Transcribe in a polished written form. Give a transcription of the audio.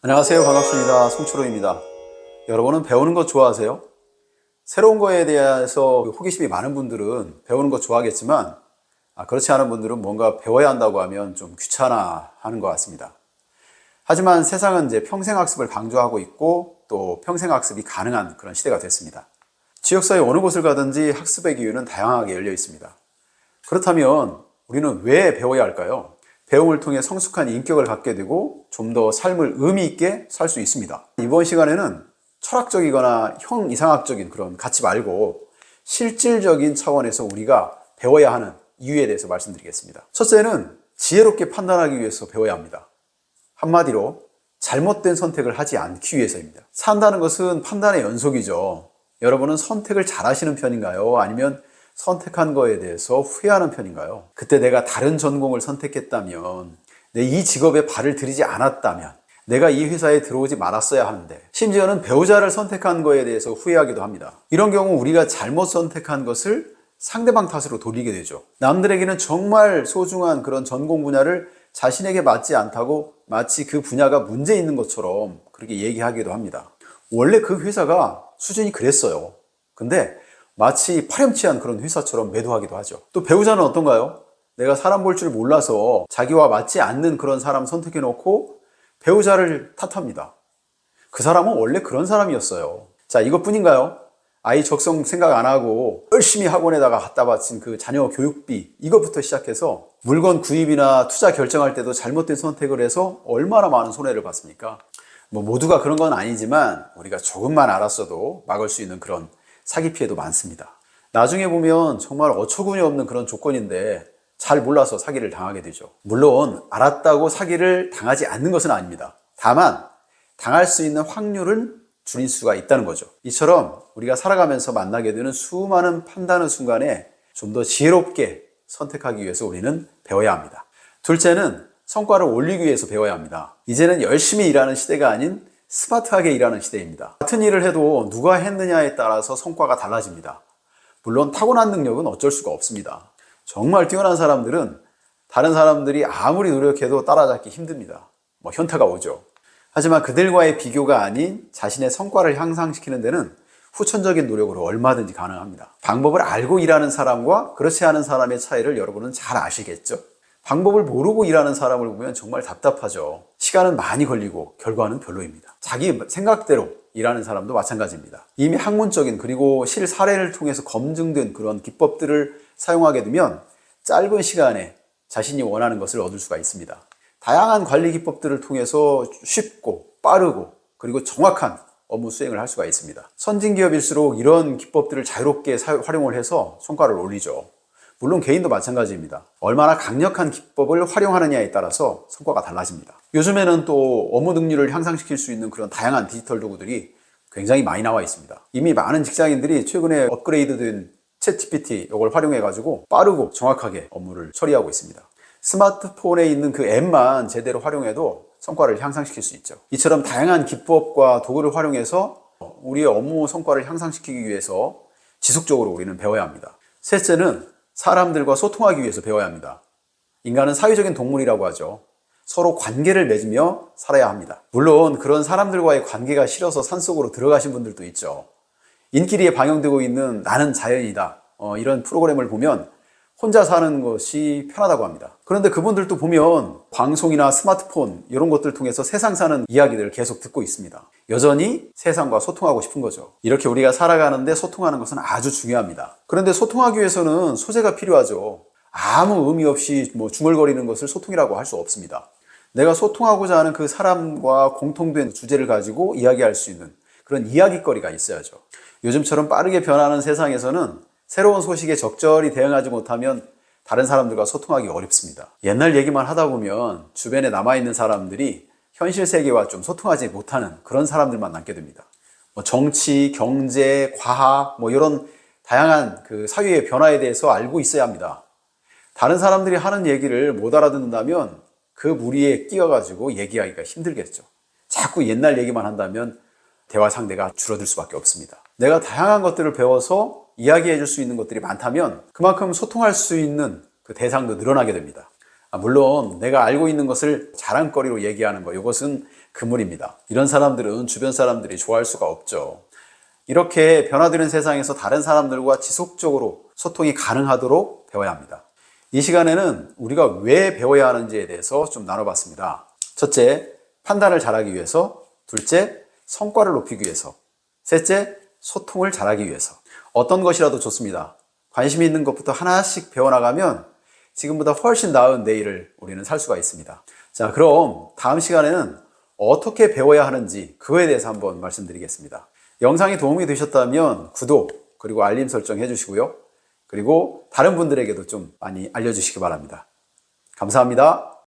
안녕하세요. 반갑습니다. 송철호입니다. 여러분은 배우는 거 좋아하세요? 새로운 거에 대해서 호기심이 많은 분들은 배우는 거 좋아하겠지만 그렇지 않은 분들은 뭔가 배워야 한다고 하면 좀 귀찮아 하는 것 같습니다. 하지만 세상은 이제 평생학습을 강조하고 있고 또 평생학습이 가능한 그런 시대가 됐습니다. 지역사회 어느 곳을 가든지 학습의 기회는 다양하게 열려 있습니다. 그렇다면 우리는 왜 배워야 할까요? 배움을 통해 성숙한 인격을 갖게 되고 좀 더 삶을 의미 있게 살 수 있습니다. 이번 시간에는 철학적이거나 형이상학적인 그런 가치 말고 실질적인 차원에서 우리가 배워야 하는 이유에 대해서 말씀드리겠습니다. 첫째는 지혜롭게 판단하기 위해서 배워야 합니다. 한마디로 잘못된 선택을 하지 않기 위해서입니다. 산다는 것은 판단의 연속이죠. 여러분은 선택을 잘 하시는 편인가요? 아니면 선택한 거에 대해서 후회하는 편인가요? 그때 내가 다른 전공을 선택했다면, 내 이 직업에 발을 들이지 않았다면, 내가 이 회사에 들어오지 말았어야 하는데, 심지어는 배우자를 선택한 거에 대해서 후회하기도 합니다. 이런 경우 우리가 잘못 선택한 것을 상대방 탓으로 돌리게 되죠. 남들에게는 정말 소중한 그런 전공 분야를 자신에게 맞지 않다고 마치 그 분야가 문제 있는 것처럼 그렇게 얘기하기도 합니다. 원래 그 회사가 수준이 그랬어요. 근데 마치 파렴치한 그런 회사처럼 매도하기도 하죠. 또 배우자는 어떤가요? 내가 사람 볼 줄 몰라서 자기와 맞지 않는 그런 사람 선택해놓고 배우자를 탓합니다. 그 사람은 원래 그런 사람이었어요. 자, 이것뿐인가요? 아이 적성 생각 안 하고 열심히 학원에다가 갖다 바친 그 자녀 교육비, 이것부터 시작해서 물건 구입이나 투자 결정할 때도 잘못된 선택을 해서 얼마나 많은 손해를 봤습니까? 모두가 그런 건 아니지만 우리가 조금만 알았어도 막을 수 있는 그런 사기 피해도 많습니다. 나중에 보면 정말 어처구니 없는 그런 조건인데 잘 몰라서 사기를 당하게 되죠. 물론 알았다고 사기를 당하지 않는 것은 아닙니다. 다만 당할 수 있는 확률은 줄일 수가 있다는 거죠. 이처럼 우리가 살아가면서 만나게 되는 수많은 판단의 순간에 좀 더 지혜롭게 선택하기 위해서 우리는 배워야 합니다. 둘째는 성과를 올리기 위해서 배워야 합니다. 이제는 열심히 일하는 시대가 아닌 스마트하게 일하는 시대입니다. 같은 일을 해도 누가 했느냐에 따라서 성과가 달라집니다. 물론 타고난 능력은 어쩔 수가 없습니다. 정말 뛰어난 사람들은 다른 사람들이 아무리 노력해도 따라잡기 힘듭니다. 현타가 오죠. 하지만 그들과의 비교가 아닌 자신의 성과를 향상시키는 데는 후천적인 노력으로 얼마든지 가능합니다. 방법을 알고 일하는 사람과 그렇지 않은 사람의 차이를 여러분은 잘 아시겠죠? 방법을 모르고 일하는 사람을 보면 정말 답답하죠. 시간은 많이 걸리고 결과는 별로입니다. 자기 생각대로 일하는 사람도 마찬가지입니다. 이미 학문적인 그리고 실사례를 통해서 검증된 그런 기법들을 사용하게 되면 짧은 시간에 자신이 원하는 것을 얻을 수가 있습니다. 다양한 관리 기법들을 통해서 쉽고 빠르고 그리고 정확한 업무 수행을 할 수가 있습니다. 선진기업일수록 이런 기법들을 자유롭게 활용을 해서 성과를 올리죠. 물론 개인도 마찬가지입니다. 얼마나 강력한 기법을 활용하느냐에 따라서 성과가 달라집니다. 요즘에는 또 업무 능률을 향상시킬 수 있는 그런 다양한 디지털 도구들이 굉장히 많이 나와 있습니다. 이미 많은 직장인들이 최근에 업그레이드된 챗GPT 이걸 활용해가지고 빠르고 정확하게 업무를 처리하고 있습니다. 스마트폰에 있는 그 앱만 제대로 활용해도 성과를 향상시킬 수 있죠. 이처럼 다양한 기법과 도구를 활용해서 우리의 업무 성과를 향상시키기 위해서 지속적으로 우리는 배워야 합니다. 셋째는 사람들과 소통하기 위해서 배워야 합니다. 인간은 사회적인 동물이라고 하죠. 서로 관계를 맺으며 살아야 합니다. 물론 그런 사람들과의 관계가 싫어서 산속으로 들어가신 분들도 있죠. 인기리에 방영되고 있는 나는 자연이다, 이런 프로그램을 보면 혼자 사는 것이 편하다고 합니다. 그런데 그분들도 보면 방송이나 스마트폰 이런 것들을 통해서 세상 사는 이야기들을 계속 듣고 있습니다. 여전히 세상과 소통하고 싶은 거죠. 이렇게 우리가 살아가는데 소통하는 것은 아주 중요합니다. 그런데 소통하기 위해서는 소재가 필요하죠. 아무 의미 없이 중얼거리는 것을 소통이라고 할 수 없습니다. 내가 소통하고자 하는 그 사람과 공통된 주제를 가지고 이야기할 수 있는 그런 이야기거리가 있어야죠. 요즘처럼 빠르게 변하는 세상에서는 새로운 소식에 적절히 대응하지 못하면 다른 사람들과 소통하기 어렵습니다. 옛날 얘기만 하다 보면 주변에 남아있는 사람들이 현실 세계와 좀 소통하지 못하는 그런 사람들만 남게 됩니다. 정치, 경제, 과학 이런 다양한 그 사회의 변화에 대해서 알고 있어야 합니다. 다른 사람들이 하는 얘기를 못 알아듣는다면 그 무리에 끼어가지고 얘기하기가 힘들겠죠. 자꾸 옛날 얘기만 한다면 대화 상대가 줄어들 수밖에 없습니다. 내가 다양한 것들을 배워서 이야기해 줄 수 있는 것들이 많다면 그만큼 소통할 수 있는 그 대상도 늘어나게 됩니다. 물론 내가 알고 있는 것을 자랑거리로 얘기하는 거, 이것은 그물입니다. 이런 사람들은 주변 사람들이 좋아할 수가 없죠. 이렇게 변화되는 세상에서 다른 사람들과 지속적으로 소통이 가능하도록 배워야 합니다. 이 시간에는 우리가 왜 배워야 하는지에 대해서 좀 나눠봤습니다. 첫째, 판단을 잘하기 위해서. 둘째, 성과를 높이기 위해서. 셋째, 소통을 잘하기 위해서. 어떤 것이라도 좋습니다. 관심이 있는 것부터 하나씩 배워나가면 지금보다 훨씬 나은 내일을 우리는 살 수가 있습니다. 자, 그럼 다음 시간에는 어떻게 배워야 하는지 그거에 대해서 한번 말씀드리겠습니다. 영상이 도움이 되셨다면 구독 그리고 알림 설정 해주시고요. 그리고 다른 분들에게도 좀 많이 알려주시기 바랍니다. 감사합니다.